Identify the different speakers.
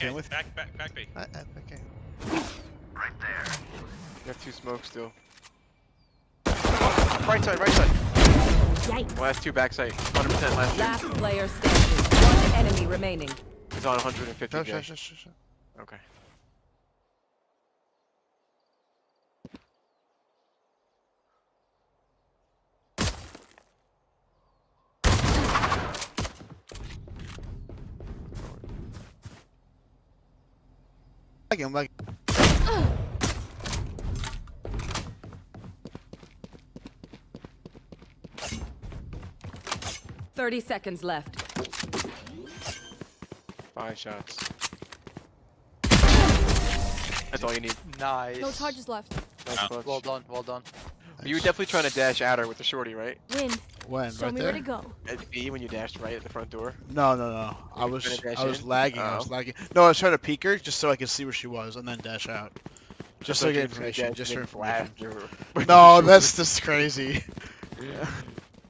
Speaker 1: Okay,
Speaker 2: with
Speaker 1: back B.
Speaker 2: okay.
Speaker 3: Right there.
Speaker 4: You got 2 smokes still. Right side, right side.
Speaker 5: Yikes.
Speaker 4: Well, that's 2 backside. 100% last year.
Speaker 5: Last player standing. One enemy remaining.
Speaker 4: He's on 150.
Speaker 2: Shut.
Speaker 4: Okay.
Speaker 2: I'm like.
Speaker 5: 30 seconds left.
Speaker 4: 5 shots. That's all you need.
Speaker 6: Nice.
Speaker 7: No charges left.
Speaker 4: Nice
Speaker 1: Wow.
Speaker 4: clutch.
Speaker 6: Well done, well done.
Speaker 4: You were definitely trying to dash at her with the shorty, right?
Speaker 7: Win.
Speaker 2: When?
Speaker 7: Show
Speaker 2: Right
Speaker 7: me
Speaker 2: there?
Speaker 7: where to go.
Speaker 4: At B when you dashed right at the front door.
Speaker 2: No.
Speaker 4: You were trying to dash in?
Speaker 2: Lagging. I was lagging. No, I was trying to peek her just so I could see where she was and then dash out. Just
Speaker 4: I
Speaker 2: to
Speaker 4: thought
Speaker 2: get
Speaker 4: you were gonna
Speaker 2: information.
Speaker 4: dash
Speaker 2: Just
Speaker 4: in
Speaker 2: for
Speaker 4: and blast
Speaker 2: information.
Speaker 4: her.
Speaker 2: No, that's just crazy.